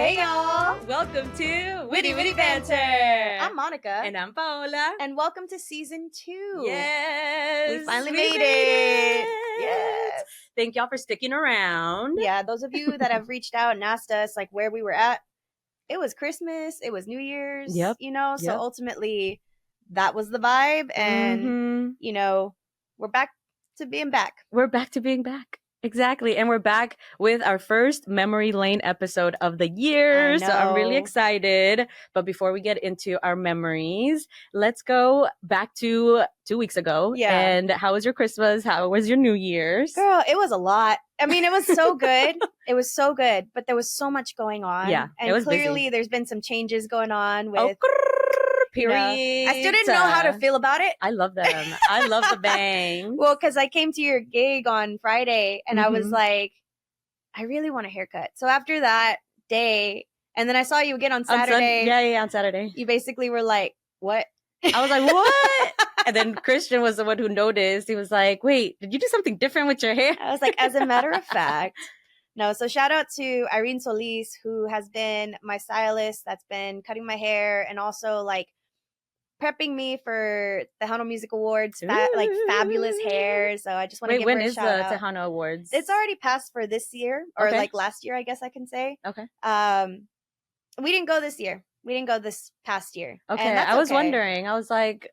Hey y'all! Welcome to Witty Witty Banter. I'm Monica. And I'm Paola. And welcome to season 2. Yes. We finally made it. Yes. Thank y'all for sticking around. Yeah, those of you that have reached out and asked us like where we were at, it was Christmas, it was New Year's, so ultimately that was the vibe and, we're back to being back. We're back to being back. Exactly. And we're back with our first Memory Lane episode of the year. So I'm really excited. But before we get into our memories, let's go back to 2 weeks ago. Yeah. And how was your Christmas? How was your New Year's? Girl, it was a lot. I mean, it was so good. It was so good. But there was so much going on. Yeah. And it was clearly busy. there's been some changes going on with... period. I still didn't know how to feel about it. I love them. I love the bangs. Well, because I came to your gig on Friday and I was like, I really want a haircut. So after that day, and then I saw you again on Saturday. On Saturday. You basically were like, what? I was like, what? And then Christian was the one who noticed. He was like, wait, did you do something different with your hair? I was like, as a matter of fact. No, so shout out to Irene Solis, who has been my stylist that's been cutting my hair and also like prepping me for the Tejano Music Awards, fabulous hair. So I just want to give her a shout out. When is the Tejano Awards? It's already passed for this year, or like last year, I guess I can say. Okay. We didn't go this year. We didn't go this past year. Okay, I was wondering. I was like,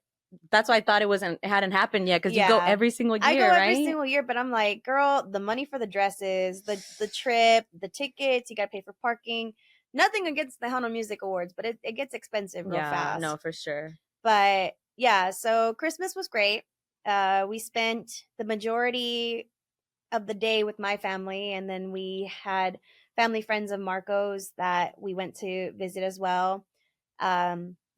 that's why I thought it hadn't happened yet, because you go every single year, I go right? every single year, but I'm like, girl, the money for the dresses, the trip, the tickets, you got to pay for parking. Nothing against the Tejano Music Awards, but it gets expensive real fast. No, for sure. But yeah, so Christmas was great. We spent the majority of the day with my family, and then we had family friends of Marco's that we went to visit as well.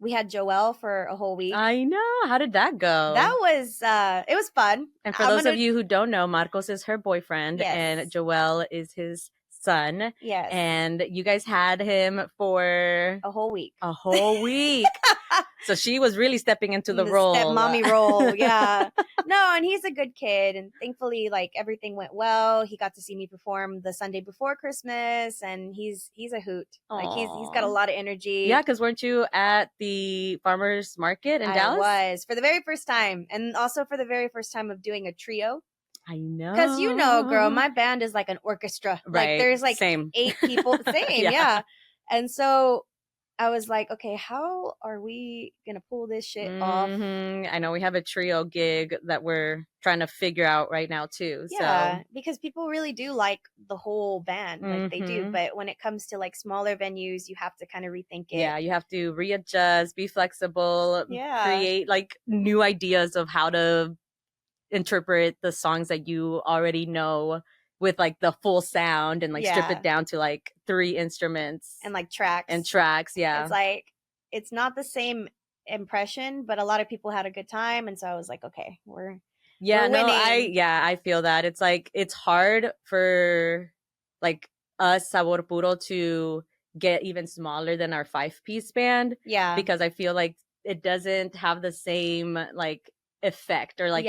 We had Joelle for a whole week. I know. How did that go? That was it was fun. And for those of you who don't know, Marcos is her boyfriend, and Joelle is his son. Yes. And you guys had him for a whole week. A whole week. So she was really stepping into the role. Stepmommy role, yeah. No, and he's a good kid, and thankfully, like, everything went well. He got to see me perform the Sunday before Christmas, and he's a hoot. Aww. Like, he's got a lot of energy. Yeah, because weren't you at the farmers market in Dallas? I was, for the very first time, and also for the very first time of doing a trio. I know. Because girl, my band is like an orchestra. Right. Like, there's like Same. 8 people. Same, yeah. And so I was like, okay, how are we going to pull this shit off? I know we have a trio gig that we're trying to figure out right now too. Yeah, because people really do like the whole band. Like they do. But when it comes to like smaller venues, you have to kind of rethink it. Yeah, you have to readjust, be flexible, create like new ideas of how to interpret the songs that you already know with like the full sound and like strip it down to like 3 instruments and like tracks. Yeah. It's like, it's not the same impression, but a lot of people had a good time. And so I was like, okay, we're winning. I feel that. It's like, it's hard for like us, Sabor Puro, to get even smaller than our 5-piece band. Yeah. Because I feel like it doesn't have the same like effect, or like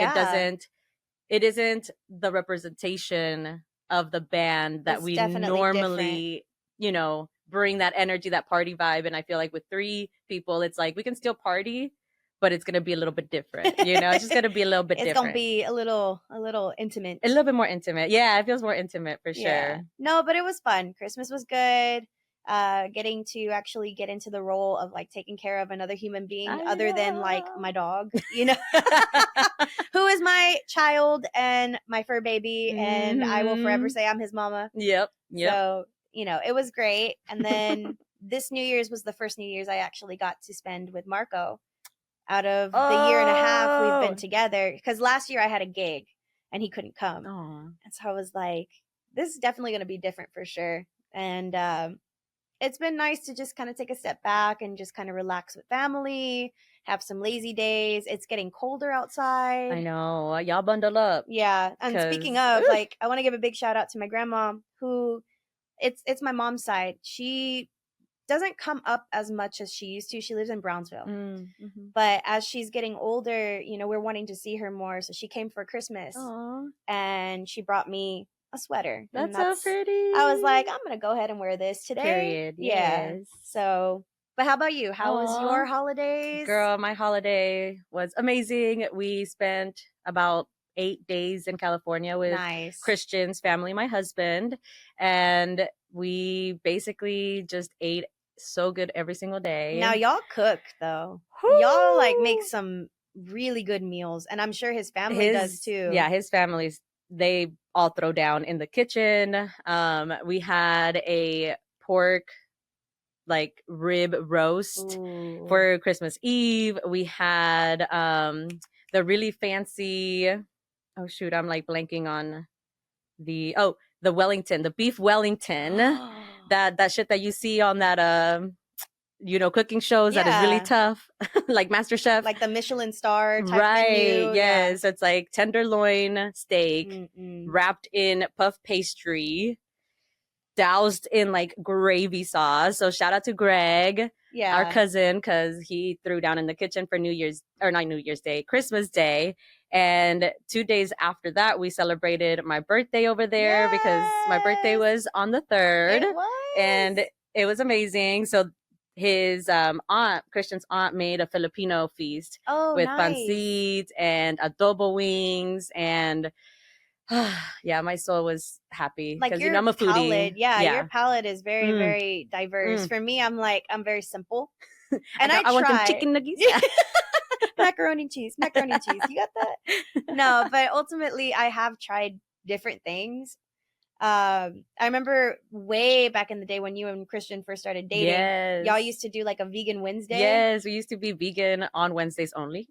it isn't the representation of the band that we normally different. Bring that energy, that party vibe. And I feel like with 3 people, it's like we can still party, but it's gonna be a little bit different. It's just gonna be a little bit different. It's gonna be a little intimate, a little bit more intimate. Yeah, it feels more intimate for sure. No, but it was fun. Christmas was good. Getting to actually get into the role of like taking care of another human being other than like my dog, who is my child and my fur baby, and I will forever say I'm his mama. Yep. So, it was great. And then this New Year's was the first New Year's I actually got to spend with Marco out of the year and a half we've been together, because last year I had a gig and he couldn't come. And so I was like, this is definitely going to be different for sure. And it's been nice to just kind of take a step back and just kind of relax with family, have some lazy days. It's getting colder outside. I know. Y'all bundle up. Yeah. And speaking of, like, I want to give a big shout out to my grandma, who it's my mom's side. She doesn't come up as much as she used to. She lives in Brownsville. But as she's getting older, we're wanting to see her more. So she came for Christmas. Aww. And she brought me a sweater. That's so pretty. I was like, I'm gonna go ahead and wear this today. Period. Yes. Yeah. So, but how about you? How was your holidays? Girl, my holiday was amazing. We spent about 8 days in California with Christian's family, my husband, and we basically just ate so good every single day. Now y'all cook though. Woo! Y'all like make some really good meals, and I'm sure his family does too. Yeah, his family's, they all throw down in the kitchen. We had a pork like rib roast for Christmas Eve. We had the really fancy, oh shoot, I'm like blanking on the Wellington, the beef Wellington. that shit that you see on that cooking shows that is really tough, like MasterChef, like the Michelin star type menu. Yes. Yeah. So it's like tenderloin steak wrapped in puff pastry, doused in like gravy sauce. So shout out to Greg, our cousin, because he threw down in the kitchen for Christmas Day. And 2 days after that, we celebrated my birthday over there because my birthday was on the 3rd. It was. And it was amazing. So his Christian's aunt, made a Filipino feast with pancit and adobo wings, and yeah, my soul was happy because like I'm a foodie. Palate, your palate is very very diverse. For me, I'm very simple, and I want them chicken nuggets. macaroni and cheese. You got that? No, but ultimately, I have tried different things. I remember way back in the day when you and Christian first started dating, y'all used to do like a vegan Wednesday. Yes, we used to be vegan on Wednesdays only.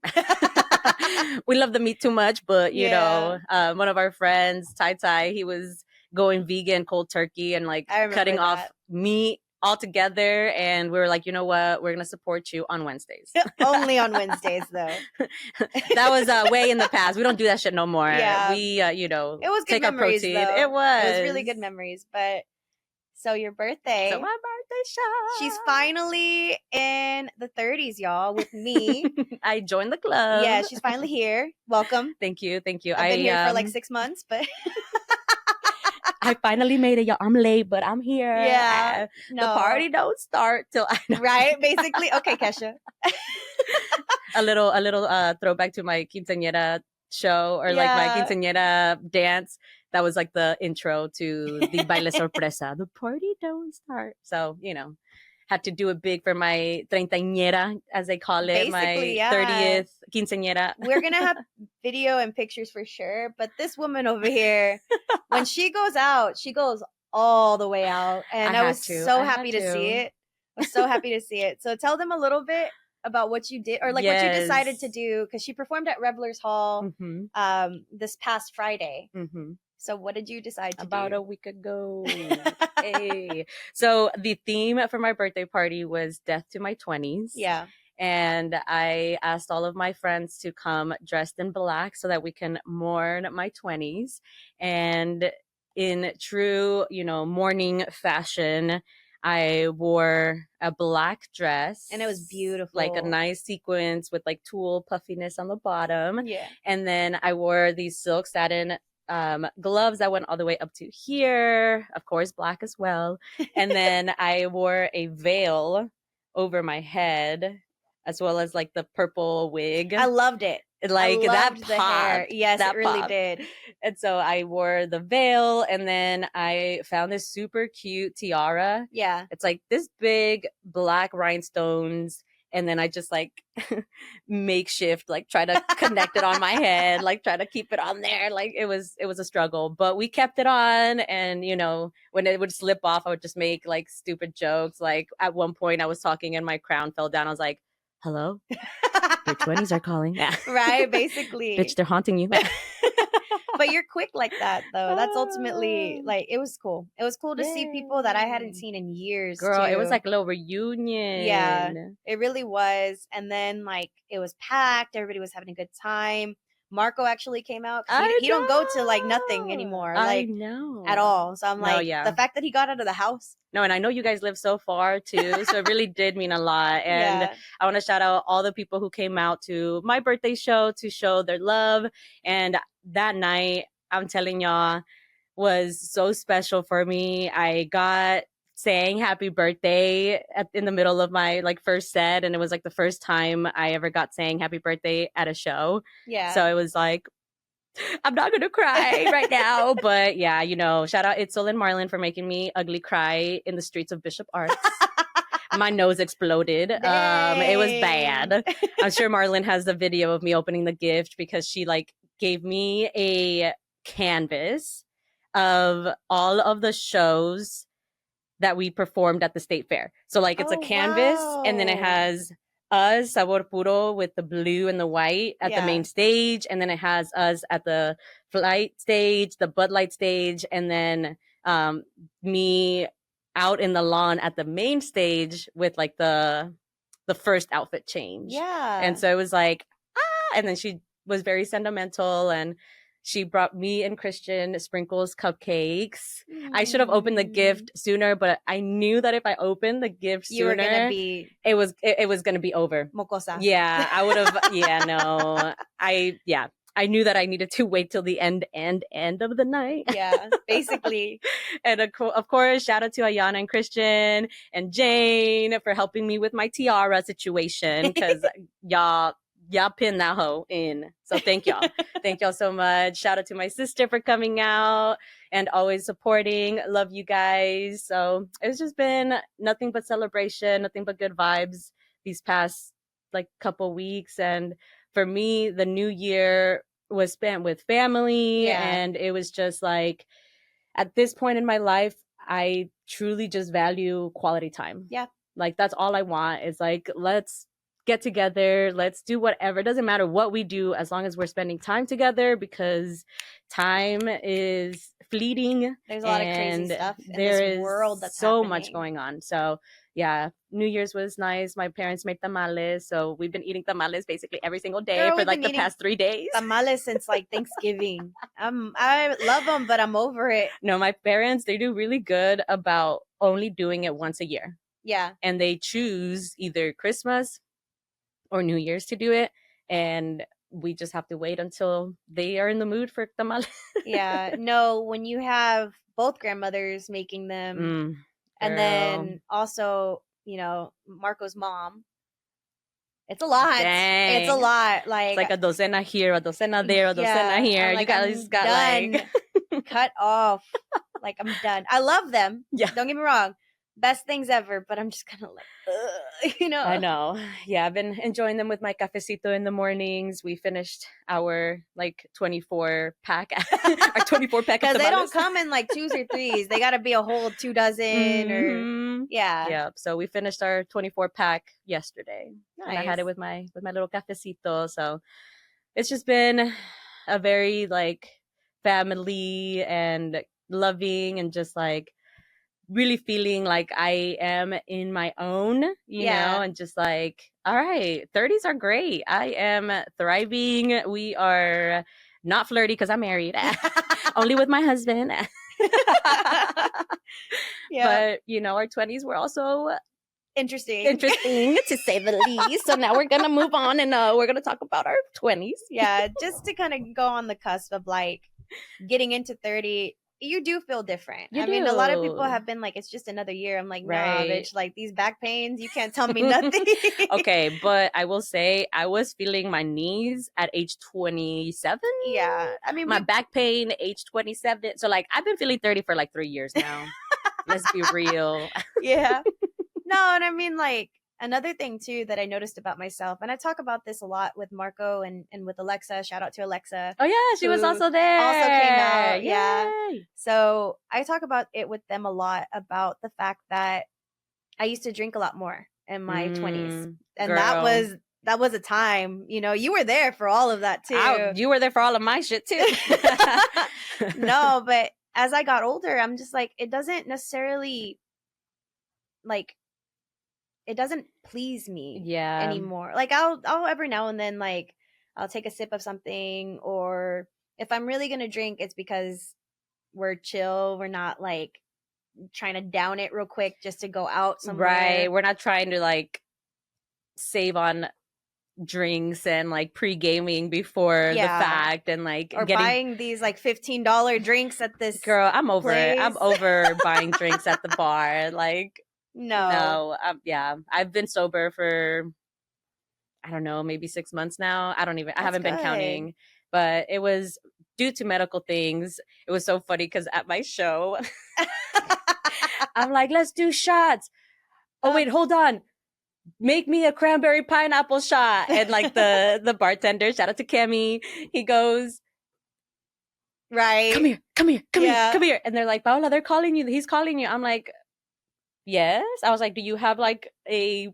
We love the meat too much, but you know, one of our friends, Tai, he was going vegan cold turkey and like cutting off meat altogether, and we were like, you know what, we're gonna support you on Wednesdays. Only on Wednesdays though. That was way in the past. We don't do that shit no more. Yeah, we it was good take memories, our protein. Though. It was really good memories. But so your birthday, my birthday show, she's finally in the 30s, y'all, with me. I joined the club. Yeah, she's finally here. Welcome. Thank you. I've been here for like 6 months, but I finally made it. Y'all, I'm late, but I'm here. Yeah. The party don't start till I know. Right? Basically. Okay, Kesha. a little throwback to my quinceañera show, or like my quinceañera dance. That was like the intro to the baile sorpresa. The party don't start. So, had to do it big for my treintañera, as they call it. Basically, my 30th quinceañera. We're going to have video and pictures for sure. But this woman over here, when she goes out, she goes all the way out. And I was so happy to see it. I was so happy to see it. So tell them a little bit about what you did, or like what you decided to do, because she performed at Revelers Hall this past Friday. So what did you decide to do? About a week ago. Hey. So the theme for my birthday party was Death to My 20s. Yeah. And I asked all of my friends to come dressed in black so that we can mourn my 20s. And in true, mourning fashion, I wore a black dress. And it was beautiful. Like a nice sequence with like tulle puffiness on the bottom. Yeah. And then I wore these silk satin gloves that went all the way up to here, of course black as well. And then I wore a veil over my head, as well as like the purple wig. I loved it. Like that popped. The hair. Yes, it really did. And so I wore the veil, and then I found this super cute tiara. Yeah. It's like this big black rhinestones. And then I just like makeshift, like try to connect it on my head, like try to keep it on there. Like it was a struggle, but we kept it on. And, when it would slip off, I would just make like stupid jokes. Like at one point I was talking and my crown fell down. I was like, hello, your 20s are calling. Right. Basically. Bitch, they're haunting you. But you're quick like that, though. That's ultimately, like, it was cool. It was cool to see people that I hadn't seen in years. Girl, too. It was like a little reunion. Yeah, it really was. And then, like, it was packed. Everybody was having a good time. Marco actually came out. He don't go to, like, nothing anymore. Like, at all. So I'm like, the fact that he got out of the house. No, and I know you guys live so far, too. So it really did mean a lot. And I want to shout out all the people who came out to my birthday show to show their love. And that night, I'm telling y'all, was so special for me. I got sang happy birthday in the middle of my like first set, and it was like the first time I ever got sang happy birthday at a show. Yeah. So it was like, I'm not gonna cry right now, but yeah, you know, shout out Itzel and Marlon for making me ugly cry in the streets of Bishop Arts. My nose exploded. It was bad. I'm sure Marlon has the video of me opening the gift because she like gave me a canvas of all of the shows that we performed at the state fair. So like it's a canvas, and then it has us, Sabor Puro, with the blue and the white at the main stage, and then it has us at the flight stage, the Bud Light stage, and then me out in the lawn at the main stage with like the first outfit change. Yeah. And so it was like, and then she was very sentimental, and she brought me and Christian sprinkles cupcakes. I should have opened the gift sooner, but I knew that if I opened the gift sooner, you were gonna be it was gonna be over. Mocosa. Yeah, I would have. Yeah, no, I knew that I needed to wait till the end of the night. Yeah, basically. And of course, shout out to Ayana and Christian and Jane for helping me with my tiara situation, because y'all pinned that hoe in. So thank y'all. Thank y'all so much. Shout out to my sister for coming out and always supporting. Love you guys. So it's just been nothing but celebration, nothing but good vibes these past like couple weeks. And for me, the new year was spent with family, and it was just like, at this point in my life, I truly just value quality time. Yeah. Like that's all I want, is like, let's get together, let's do whatever. It doesn't matter what we do as long as we're spending time together, because time is fleeting. There's a lot of crazy stuff in this world that's so happening. much going on. So yeah, New Year's was nice. My parents made tamales, so we've been eating tamales basically every single day for like the past 3 days. Tamales since like Thanksgiving. I love them, but I'm over it. No, my parents, they do really good about only doing it once a year. Yeah. And they choose either Christmas or New Year's to do it, and we just have to wait until they are in the mood for tamales. Yeah. No, when you have both grandmothers making them, and then also, you know, Marco's mom, it's a lot. Dang. It's a lot. Like, it's like a docena here, a docena there, a docena here. Like, you guys got like cut off. Like, I'm done. I love them. Yeah. Don't get me wrong. Best things ever, but I'm just kind of like, you know. I know. Yeah, I've been enjoying them with my cafecito in the mornings. We finished our like 24 pack, our 24 pack. Because they don't come in like 2s or 3s. They got to be a whole 2 dozen or yeah. Yeah. So we finished our 24 pack yesterday. Nice. And I had it with my little cafecito. So it's just been a very like family and loving, and just like really feeling like I am in my own, you know, and just like, all right, 30s are great. I am thriving. We are not flirty because I'm married, only with my husband. But, you know, our 20s were also interesting to say the least. So now we're going to move on, and we're going to talk about our 20s. Yeah, just to kind of go on the cusp of like getting into 30. You do feel different. I mean, a lot of people have been like, it's just another year. I'm like, nah, bitch, like these back pains, you can't tell me nothing. Okay, but I will say I was feeling my knees at age 27. Yeah. I mean, my back pain, age 27. So like, I've been feeling 30 for like 3 years now. Let's be real. Yeah. No, and I mean, like, another thing too that I noticed about myself, and I talk about this a lot with Marco and with Alexa. Shout out to Alexa. Oh yeah, she was also there. Also came out. Yay. Yeah. So I talk about it with them a lot, about the fact that I used to drink a lot more in my 20s, and girl. that was a time. You know, you were there for all of that too. You were there for all of my shit too. No, but as I got older, I'm just like, it doesn't necessarily like. It doesn't please me anymore. Like I'll every now and then, like, I'll take a sip of something, or if I'm really going to drink, it's because we're chill. We're not like trying to down it real quick just to go out somewhere. Right. We're not trying to like save on drinks and like pre-gaming before the fact and like or buying these like $15 drinks at this girl, I'm over place. it. I'm over buying drinks at the bar. Like no. Yeah, I've been sober for I don't know, maybe 6 months now. I haven't been counting, but it was due to medical things. It was so funny because at my show, I'm like, let's do shots. Oh, wait, hold on. Make me a cranberry pineapple shot. And like the bartender, shout out to Kemi, he goes, right. Come here. And they're like, Paola, they're calling you. He's calling you. I'm like, yes. I was like, do you have like a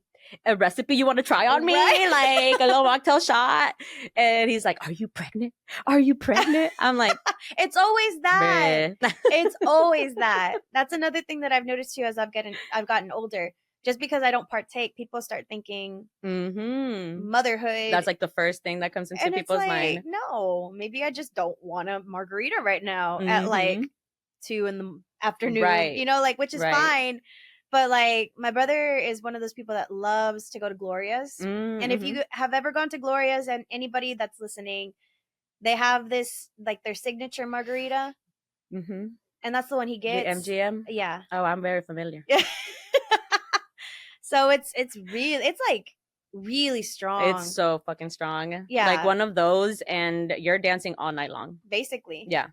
recipe you want to try on me? Right? Like a little mocktail shot. And he's like, are you pregnant? I'm like, it's always that. It's always that. That's another thing that I've noticed too as I've gotten older. Just because I don't partake, people start thinking motherhood. That's like the first thing that comes into people's mind. No, maybe I just don't want a margarita right now at like 2 in the afternoon. Right. You know, like, which is fine. But like my brother is one of those people that loves to go to Gloria's. And if you have ever gone to Gloria's, and anybody that's listening, they have this like their signature margarita. And that's the one he gets. The MGM? Yeah. Oh, I'm very familiar. So it's like really strong. It's so fucking strong. Yeah. Like one of those and you're dancing all night long. Basically. Yeah.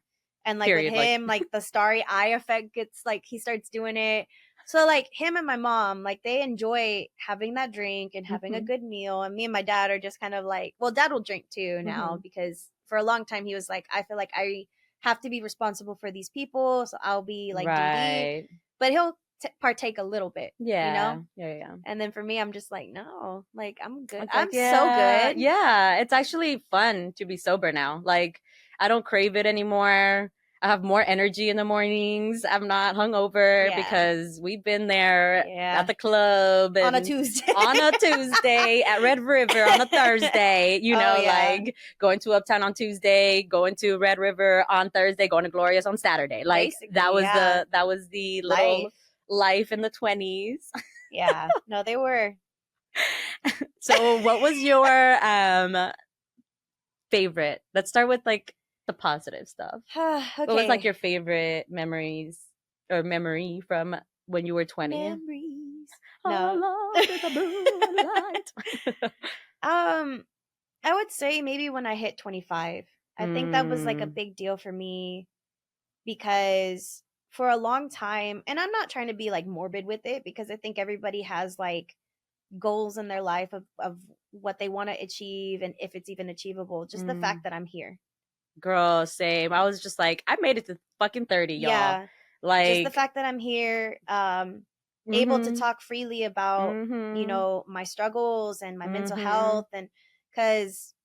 And like with him, like the starry eye effect gets like he starts doing it. So like him and my mom, like they enjoy having that drink and having a good meal. And me and my dad are just kind of like, well, dad will drink too now because for a long time he was like, I feel like I have to be responsible for these people. So I'll be like, DD. But he'll partake a little bit, you know? Yeah. And then for me, I'm just like, no, like I'm good. Like, I'm so good. Yeah, it's actually fun to be sober now. Like I don't crave it anymore. I have more energy in the mornings. I'm not hungover because we've been there at the club on a Tuesday. At Red River on a Thursday, you know, like going to Uptown on Tuesday, going to Red River on Thursday, going to Gloria's on Saturday. Like that was the little life in the 20s. Yeah. No, they were. So what was your favorite? Let's start with like the positive stuff. Okay. What was like your favorite memories or memory from when you were 20? Memories. No. I would say maybe when I hit 25. I think that was like a big deal for me because for a long time, and I'm not trying to be like morbid with it because I think everybody has like goals in their life of what they want to achieve and if it's even achievable. Just the fact that I'm here. Girl, same. I was just like, I made it to fucking 30, y'all. Yeah. Like just the fact that I'm here, able to talk freely about, you know, my struggles and my mental health, and because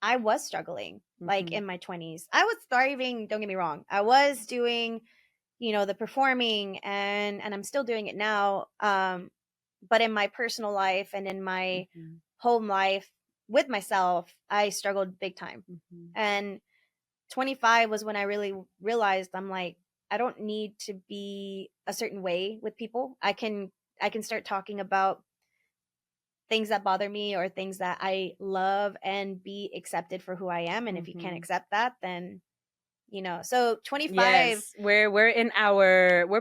I was struggling like in my 20s. I was thriving, don't get me wrong. I was doing, you know, the performing and I'm still doing it now. But in my personal life and in my home life with myself, I struggled big time. And 25 was when I really realized I'm like, I don't need to be a certain way with people. I can start talking about things that bother me or things that I love and be accepted for who I am. And if you can't accept that, then you know. So 25. Yes, we're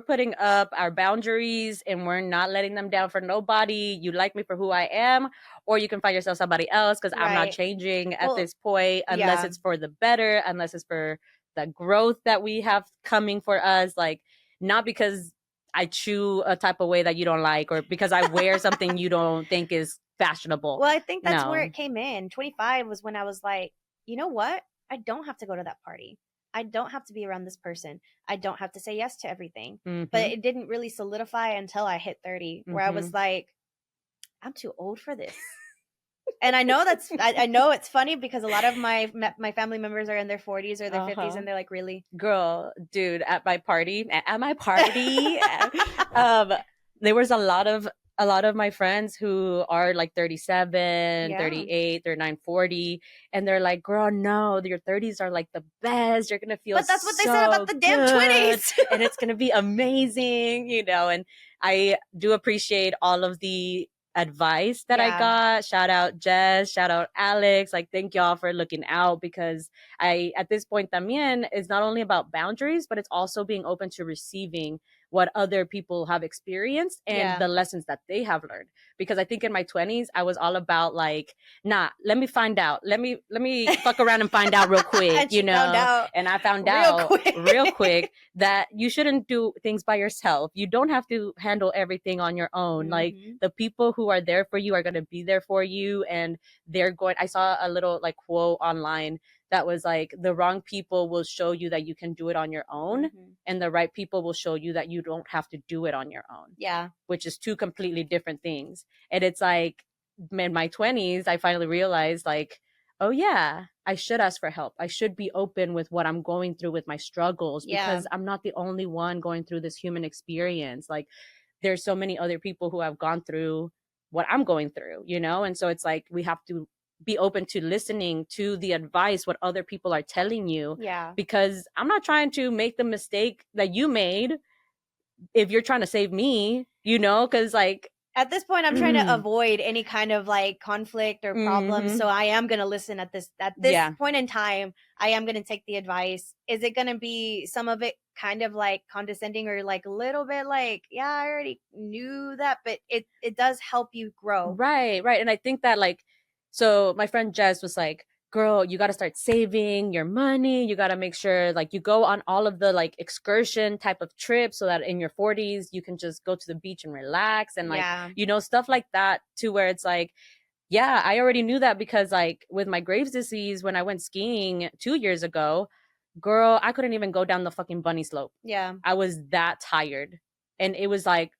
putting up our boundaries and we're not letting them down for nobody. You like me for who I am, or you can find yourself somebody else because I'm not changing at this point unless it's for the better, unless it's for the growth that we have coming for us. Like not because I chew a type of way that you don't like or because I wear something you don't think is fashionable. Well, I think that's where it came in. 25 was when I was like, you know what? I don't have to go to that party. I don't have to be around this person. I don't have to say yes to everything. But it didn't really solidify until I hit 30, where I was like, I'm too old for this. And I know I know it's funny because a lot of my family members are in their 40s or their 50s, and they're like, really? Girl, dude, at my party, there was a lot of my friends who are like 37, 38, 39, 40. And they're like, girl, no, your 30s are like the best. You're going to feel But that's what they said about the damn 20s. And it's going to be amazing, you know. And I do appreciate all of the advice that I got. Shout out Jess, shout out Alex. Like, thank y'all for looking out, because at this point, también is not only about boundaries, but it's also being open to receiving what other people have experienced and the lessons that they have learned. Because I think in my 20s, I was all about like, nah, let me find out. Let me fuck around and find out real quick, you know? And I found out real quick that you shouldn't do things by yourself. You don't have to handle everything on your own. Like, the people who are there for you are going to be there for you. And I saw a little like quote online that was like, the wrong people will show you that you can do it on your own, and the right people will show you that you don't have to do it on your own. Yeah. Which is two completely different things. And it's like, in my 20s, I finally realized like, oh yeah, I should ask for help. I should be open with what I'm going through with my struggles, because I'm not the only one going through this human experience. Like, there's so many other people who have gone through what I'm going through, you know? And so it's like, we have to be open to listening to the advice, what other people are telling you. Yeah. Because I'm not trying to make the mistake that you made if you're trying to save me, you know? Because like, at this point, I'm trying to avoid any kind of like conflict or problems. So I am going to listen at this point in time. I am going to take the advice. Is it going to be some of it kind of like condescending or like a little bit like, yeah, I already knew that, but it does help you grow. Right. And I think that like, so my friend Jess was like, girl, you got to start saving your money. You got to make sure like you go on all of the like excursion type of trips, so that in your 40s, you can just go to the beach and relax and like, you know, stuff like that, to where it's like, yeah, I already knew that, because like with my Graves' disease, when I went skiing 2 years ago, girl, I couldn't even go down the fucking bunny slope. Yeah. I was that tired. And it was like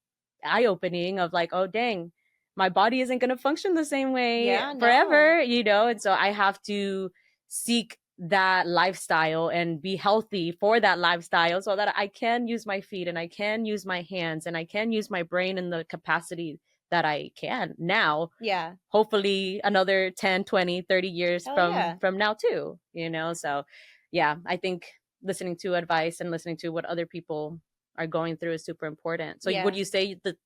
eye-opening of like, oh dang, my body isn't going to function the same way forever, you know? And so I have to seek that lifestyle and be healthy for that lifestyle, so that I can use my feet and I can use my hands and I can use my brain in the capacity that I can now. Yeah. Hopefully another 10, 20, 30 years from now too, you know? So yeah, I think listening to advice and listening to what other people are going through is super important. So would you say the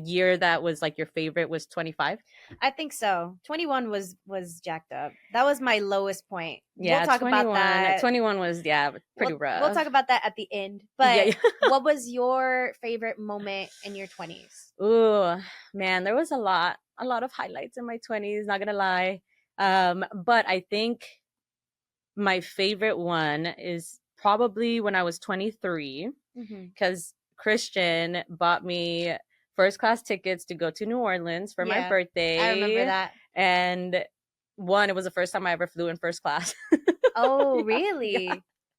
year that was like your favorite was 25? I think so. 21 was jacked up. That was my lowest point. Yeah, we'll talk 21, about that. 21 was pretty rough. We'll talk about that at the end. But what was your favorite moment in your 20s? Ooh, man, there was a lot of highlights in my 20s, not gonna lie. But I think my favorite one is probably when I was 23, because Christian bought me first class tickets to go to New Orleans for my birthday. I remember that. And it was the first time I ever flew in first class. Oh, really? Yeah.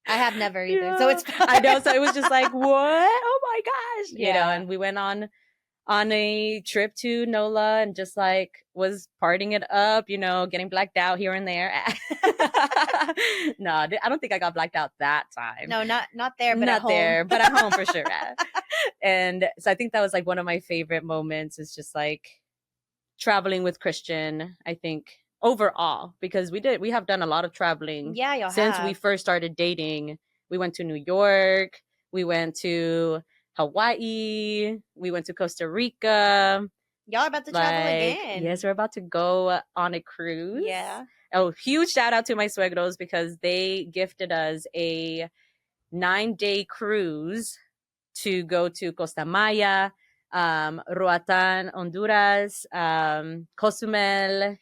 I have never either. So it's fine. I know. So it was just like, what? Oh my gosh. You know, and we went on a trip to NOLA and just like was partying it up, you know, getting blacked out here and there. No, I don't think I got blacked out that time. No, not there, but not at home. there, but at home for sure. And so I think that was like one of my favorite moments, is just like traveling with Christian, I think, overall, because we have done a lot of traveling since we first started dating. We went to New York, we went to Hawaii, we went to Costa Rica. Y'all are about to travel again. Yes, we're about to go on a cruise. Yeah. Oh, huge shout out to my suegros, because they gifted us a 9-day cruise to go to Costa Maya, Roatan, Honduras, Cozumel,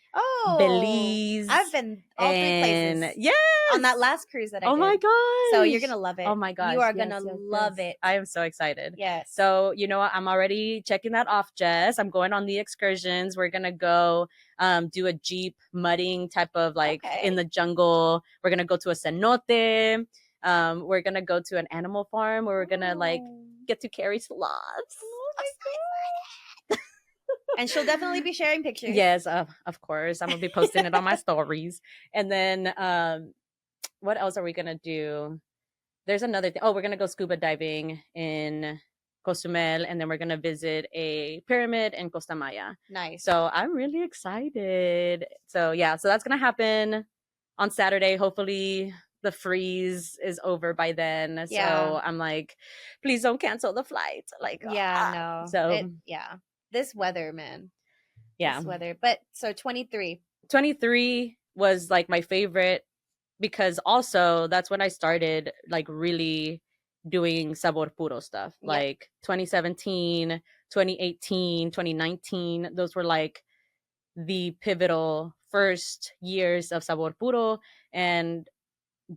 Belize. I've been all 3 places. Yes. On that last cruise that I did. Oh my gosh. So you're going to love it. Oh my gosh. You are going to love it. I am so excited. Yes. So, you know what? I'm already checking that off, Jess. I'm going on the excursions. We're going to go do a Jeep mudding type of like in the jungle. We're going to go to a cenote. We're going to go to an animal farm where we're going to like get to carry sloths. Oh my God. And she'll definitely be sharing pictures. Yes, of course. I'm going to be posting it on my stories. And then what else are we going to do? There's another thing. Oh, we're going to go scuba diving in Cozumel, and then we're going to visit a pyramid in Costa Maya. Nice. So I'm really excited. So yeah, so that's going to happen on Saturday. Hopefully the freeze is over by then. Yeah. So I'm like, please don't cancel the flight. Like, no. So this weather, man. Yeah. This weather. But so 23. 23 was like my favorite because also that's when I started like really doing sabor puro stuff. Yep. Like 2017, 2018, 2019, those were like the pivotal first years of sabor puro. And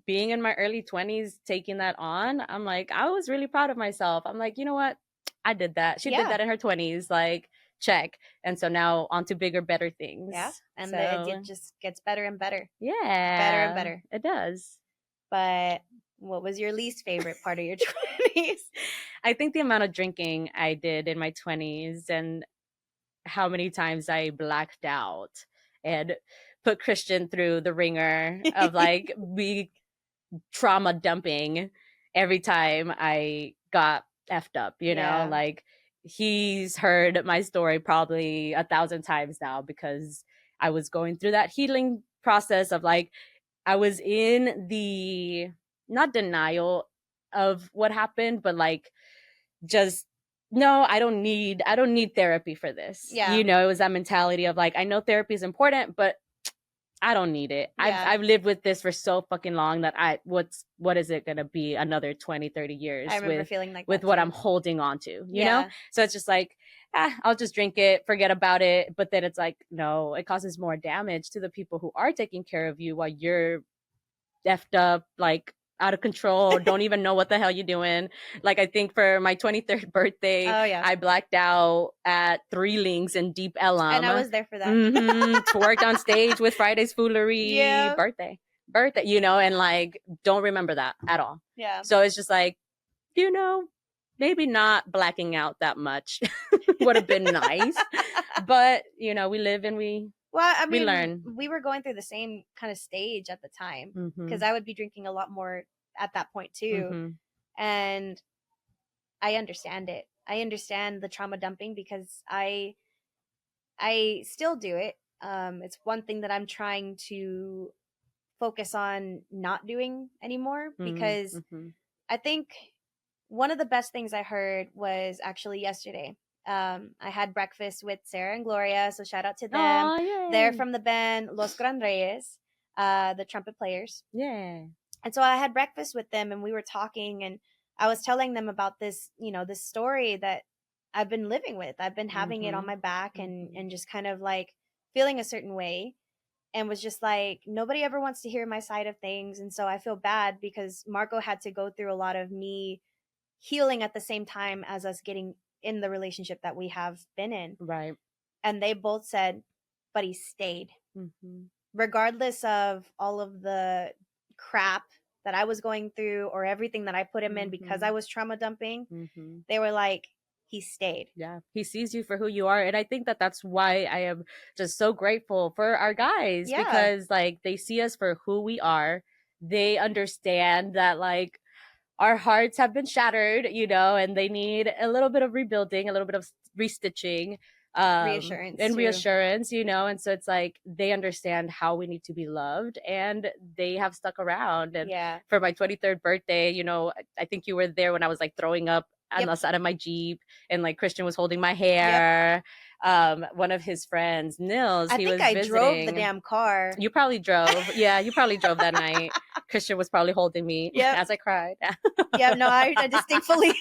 being in my early 20s taking that on, I'm like, I was really proud of myself. I'm like, you know what, I did that. She did that in her 20s, like, check. And so now on to bigger, better things. Yeah, and so it just gets better and better. Yeah, better and better. It does. But what was your least favorite part of your 20s? I think the amount of drinking I did in my 20s and how many times I blacked out and put Christian through the ringer of like me trauma dumping every time I got effed up, you know, like he's heard my story probably 1,000 times now because I was going through that healing process of like, I was in the not denial of what happened, but like just no, I don't need therapy for this. Yeah. You know, it was that mentality of like, I know therapy is important, but I don't need it. Yeah. I've lived with this for so fucking long that what is it going to be another 20, 30 years I remember feeling like with that what too. I'm holding on to, you know? So it's just like, I'll just drink it, forget about it. But then it's like, no, it causes more damage to the people who are taking care of you while you're effed up, like out of control, don't even know what the hell you're doing. Like I think for my 23rd birthday, I blacked out at Three Links in Deep Ellum. And I was there for that. Worked on stage with Friday's Foolery. Birthday, you know, and like don't remember that at all. Yeah. So it's just like, you know, maybe not blacking out that much would have been nice. But, you know, we live and we we learn. We were going through the same kind of stage at the time because I would be drinking a lot more at that point too. And I understand it. I understand the trauma dumping because I still do it. It's one thing that I'm trying to focus on not doing anymore because I think one of the best things I heard was actually yesterday. I had breakfast with Sarah and Gloria, so shout out to them. They're from the band Los Gran Reyes, the trumpet players. Yeah. And so I had breakfast with them and we were talking and I was telling them about this, you know, this story that I've been living with. I've been having it on my back and just kind of like feeling a certain way and was just like, nobody ever wants to hear my side of things. And so I feel bad because Marco had to go through a lot of me healing at the same time as us getting in the relationship that we have been in. Right. And they both said, but he stayed. Regardless of all of the crap that I was going through or everything that I put him in because I was trauma dumping, they were like, he stayed. Yeah. He sees you for who you are. And I think that that's why I am just so grateful for our guys because like they see us for who we are. They understand that like our hearts have been shattered, you know, and they need a little bit of rebuilding, a little bit of restitching, reassurance, you know. And so it's like they understand how we need to be loved and they have stuck around. And for my 23rd birthday, you know, I think you were there when I was like throwing up on the side of my Jeep and like Christian was holding my hair. One of his friends, Nils, I think I drove the damn car. You probably drove. Yeah, you probably drove that night. Christian was probably holding me as I cried. No, I distinctly.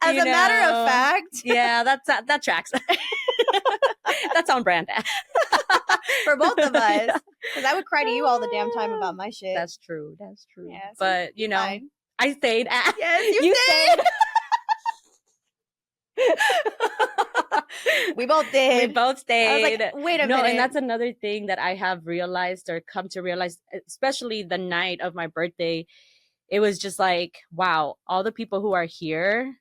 As a matter of fact. Yeah, that tracks. That's on brand. For both of us. Because I would cry to you all the damn time about my shit. That's true. Yeah, so but, you know, fine. I stayed. Yes, you stayed. We both did. We both stayed. I was like, wait a minute. No, and that's another thing that I have realized or come to realize, especially the night of my birthday. It was just like, wow, all the people who are here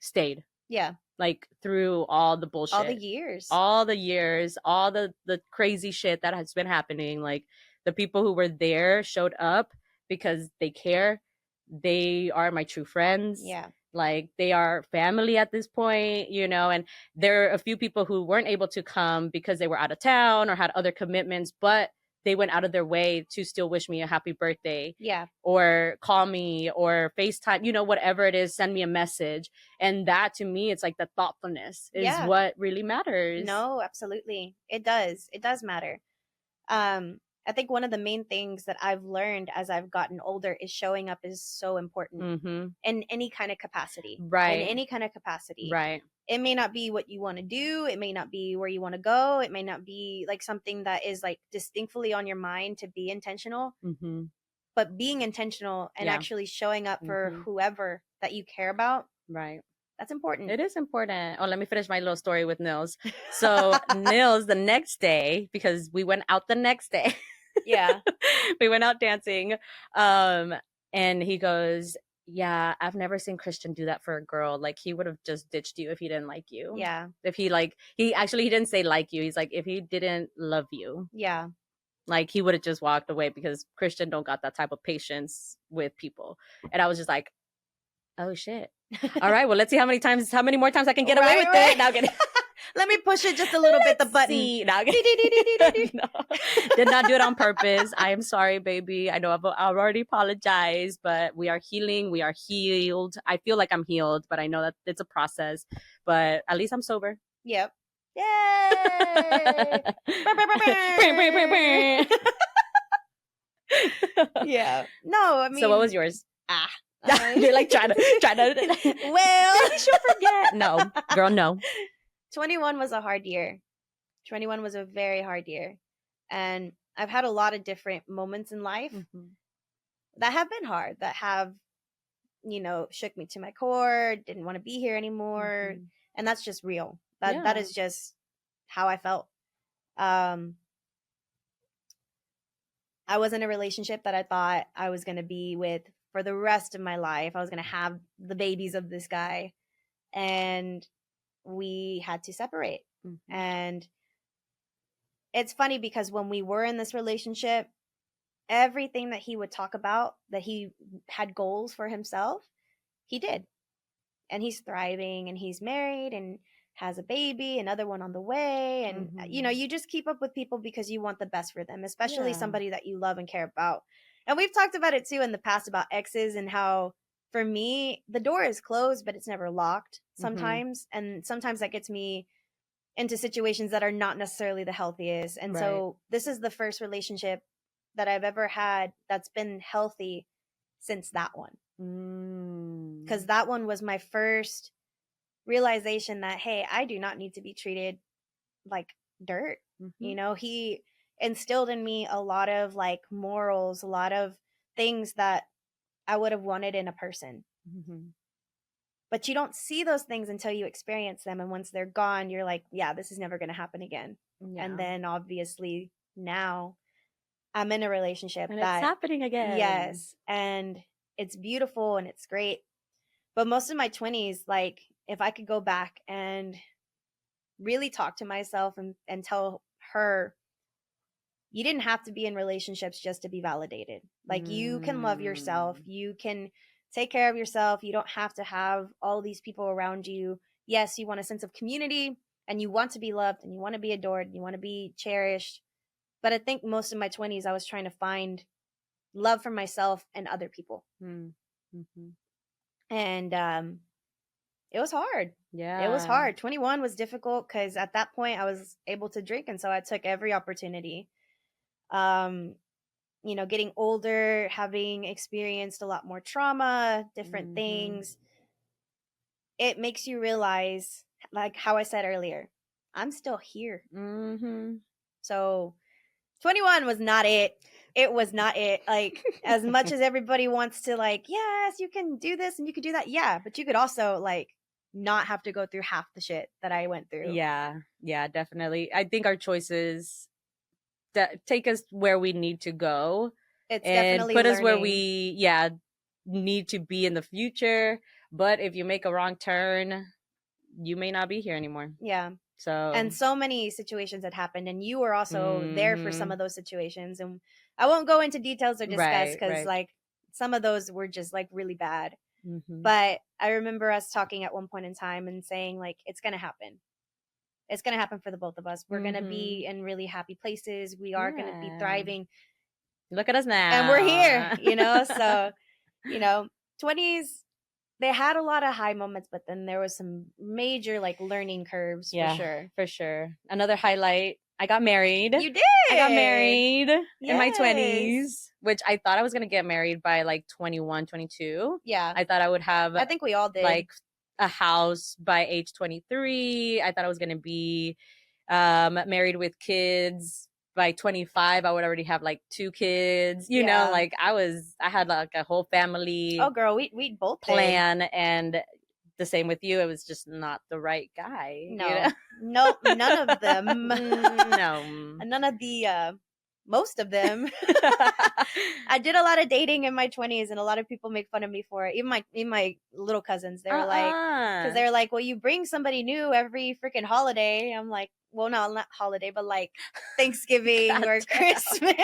stayed. Yeah. Like through all the bullshit. All the years. All the crazy shit that has been happening. Like the people who were there showed up because they care. They are my true friends. Yeah. Like they are family at this point, you know, and there are a few people who weren't able to come because they were out of town or had other commitments, but they went out of their way to still wish me a happy birthday. Yeah. Or call me or FaceTime, you know, whatever it is, send me a message. And that to me, it's like the thoughtfulness is what really matters. No, absolutely. It does. It does matter. I think one of the main things that I've learned as I've gotten older is showing up is so important in any kind of capacity. Right. In any kind of capacity. Right. It may not be what you want to do. It may not be where you want to go. It may not be like something that is like distinctly on your mind to be intentional. But being intentional and actually showing up for whoever that you care about. Right. That's important. It is important. Oh, let me finish my little story with Nils. So Nils, the next day, because we went out the next day. Yeah. We went out dancing. And he goes, yeah, I've never seen Christian do that for a girl. Like, he would have just ditched you if he didn't like you. Yeah. If he didn't say like you. He's like, if he didn't love you. Yeah. Like, he would have just walked away because Christian don't got that type of patience with people. And I was just like, oh shit. All right, well, let's see how many more times I can get away with it. Now let me push it just a little bit, the button. No, did not do it on purpose. I am sorry, baby. I know I've already apologized, but we are healing. We are healed. I feel like I'm healed, but I know that it's a process. But at least I'm sober. Yep. Yay! Yeah. No, I mean. So what was yours? You're like trying to. Well, maybe she'll forget. No, girl, no. 21 was a hard year. 21 was a very hard year, and I've had a lot of different moments in life that have been hard. That have, shook me to my core. Didn't want to be here anymore, and that's just real. That is just how I felt. I was in a relationship that I thought I was going to be with for the rest of my life. I was going to have the babies of this guy, and we had to separate. And it's funny because when we were in this relationship, everything that he would talk about, that he had goals for himself, he did. And he's thriving, and he's married and has a baby, another one on the way. And, you just keep up with people because you want the best for them, especially somebody that you love and care about. And we've talked about it too in the past about exes and how, for me, the door is closed, but it's never locked sometimes. And sometimes that gets me into situations that are not necessarily the healthiest. And so this is the first relationship that I've ever had that's been healthy since that one. Because that one was my first realization that, hey, I do not need to be treated like dirt. He instilled in me a lot of like morals, a lot of things that I would have wanted in a person. But you don't see those things until you experience them. And once they're gone, you're like, yeah, this is never going to happen again. And then obviously now I'm in a relationship and it's happening again. Yes. And it's beautiful and it's great. But most of my 20s, like, if I could go back and really talk to myself and tell her, you didn't have to be in relationships just to be validated. Like, you can love yourself. You can take care of yourself. You don't have to have all these people around you. Yes, you want a sense of community, and you want to be loved, and you want to be adored, and you want to be cherished. But I think most of my 20s, I was trying to find love for myself and other people. And it was hard. Yeah. It was hard. 21 was difficult because at that point I was able to drink. And so I took every opportunity. Getting older, having experienced a lot more trauma, different things, it makes you realize, like how I said earlier, I'm still here. So 21 was not it. It was not it. Like, as much as everybody wants to, like, yes, you can do this and you can do that. Yeah. But you could also, like, not have to go through half the shit that I went through. Yeah. Yeah, definitely. I think our choices that take us where we need to go. It's and definitely put learning. us where we, need to be in the future. But if you make a wrong turn, you may not be here anymore. Yeah. And so many situations had happened, and you were also there for some of those situations. And I won't go into details or discuss because like some of those were just like really bad. But I remember us talking at one point in time and saying, like, it's going to happen. it's going to happen for the both of us. We're going to be in really happy places. We are going to be thriving. Look at us now. And we're here, so, 20s, they had a lot of high moments, but then there was some major like learning curves for sure. Another highlight, I got married. You did. I got married in my 20s, which I thought I was going to get married by like 21, 22. Yeah. I thought I would have, I think we all did, like a house by age 23. I thought I was going to be married with kids by 25. I would already have like 2 kids, you know, like I had like a whole family. Oh girl, we both plan did. And the same with you. It was just not the right guy. No, no, none of them. No, none of the most of them. I did a lot of dating in my 20s, and a lot of people make fun of me for it. Even my little cousins, they were like, because they're like, well, you bring somebody new every freaking holiday. I'm like, well, no, not holiday, but like Thanksgiving or Christmas.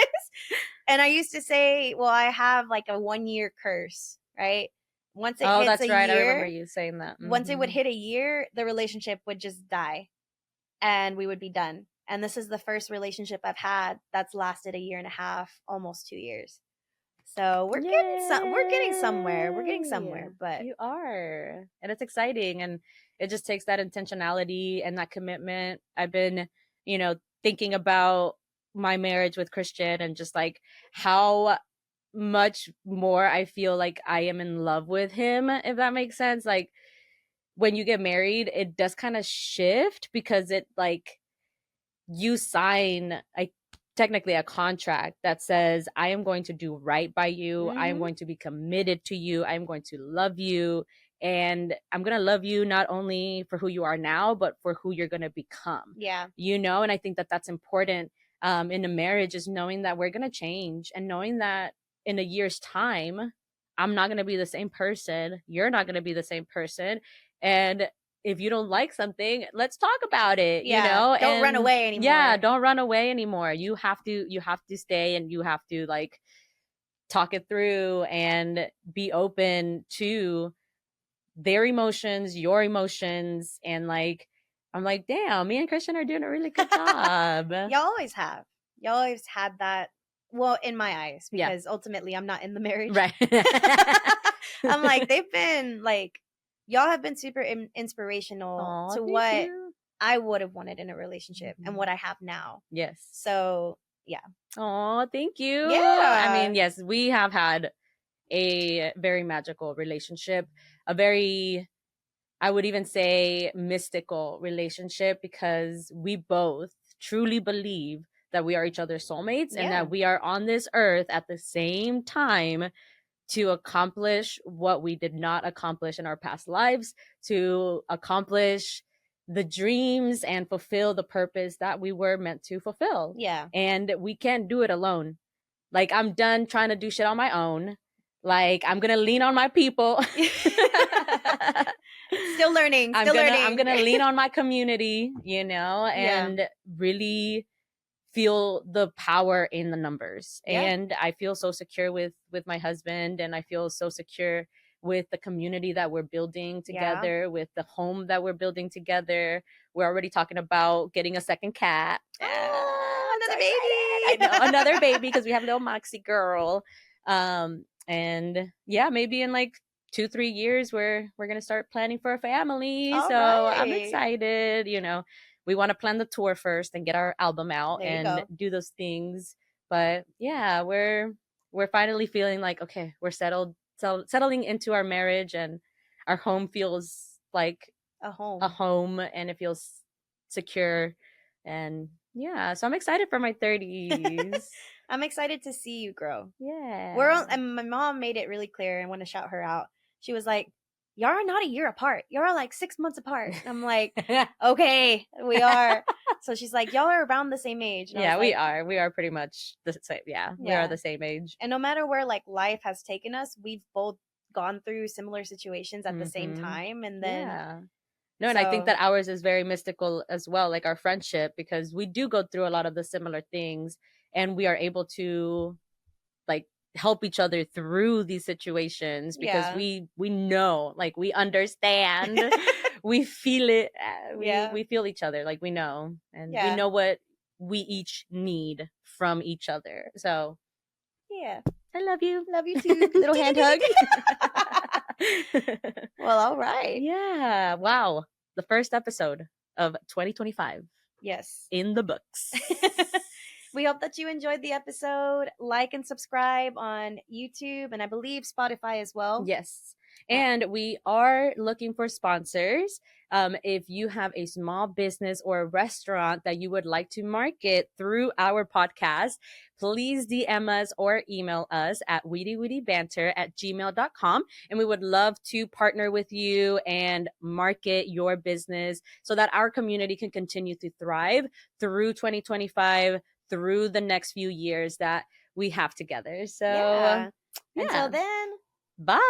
And I used to say, well, I have like a 1-year curse, right? Once it hits that's a right. year, I remember you saying that. Once it would hit a year, the relationship would just die, and we would be done. And this is the first relationship I've had that's lasted a year and a half, almost 2 years. So we're getting somewhere. We're getting somewhere, but you are, and it's exciting, and it just takes that intentionality and that commitment. I've been, thinking about my marriage with Christian and just like how much more I feel like I am in love with him, if that makes sense. Like when you get married, it does kind of shift because it like you sign technically a contract that says I am going to do right by you. I am going to be committed to you. I'm going to love you. And I'm going to love you not only for who you are now, but for who you're going to become. Yeah. And I think that that's important in a marriage, is knowing that we're going to change, and knowing that in a year's time, I'm not going to be the same person. You're not going to be the same person. And if you don't like something, let's talk about it. Don't run away anymore. Yeah, don't run away anymore. You have to stay, and you have to like talk it through and be open to their emotions, your emotions. And like, I'm like, damn, me and Christian are doing a really good job. Y'all always have. Y'all always had that. Well, in my eyes, because ultimately I'm not in the marriage. Right. I'm like, they've been like, y'all have been super inspirational to what I would have wanted in a relationship and what I have now. Yes. So, yeah. Oh, thank you. Yeah. I mean, yes, we have had a very magical relationship, a very, I would even say, mystical relationship, because we both truly believe that we are each other's soulmates and that we are on this earth at the same time to accomplish what we did not accomplish in our past lives, to accomplish the dreams and fulfill the purpose that we were meant to fulfill. Yeah. And we can't do it alone. Like, I'm done trying to do shit on my own. Like, I'm going to lean on my people. Still learning. I'm going to lean on my community, and really feel the power in the numbers. And I feel so secure with my husband, and I feel so secure with the community that we're building together, with the home that we're building together. We're already talking about getting a second cat. Oh, another baby. I know, another baby, because we have little Moxie girl. And yeah, maybe in like 2-3 years we're gonna start planning for a family. All so right. I'm excited. We want to plan the tour first and get our album out and do those things. But yeah, we're finally feeling like, okay, we're settling into our marriage, and our home feels like a home, and it feels secure. And yeah, so I'm excited for my 30s. I'm excited to see you grow. Yeah. And my mom made it really clear, and I want to shout her out. She was like, y'all are not a year apart. Y'all are like 6 months apart. And I'm like, okay, we are. So she's like, y'all are around the same age. And yeah, we are. We are pretty much the same. Yeah, we are the same age. And no matter where like life has taken us, we've both gone through similar situations at the same time. And then and I think that ours is very mystical as well, like our friendship, because we do go through a lot of the similar things, and we are able to like help each other through these situations, because we know, like, we understand we feel it. We feel each other. Like we know, and we know what we each need from each other. So yeah, I love you. Love you too. Little hand hug. Well, all right. Yeah. Wow. The first episode of 2025. Yes. In the books. We hope that you enjoyed the episode. Like and subscribe on YouTube and I believe Spotify as well. Yes. And we are looking for sponsors. If you have a small business or a restaurant that you would like to market through our podcast, please DM us or email us at weedywittybanter@gmail.com. And we would love to partner with you and market your business so that our community can continue to thrive through 2025, through the next few years that we have together. So, Until then, bye.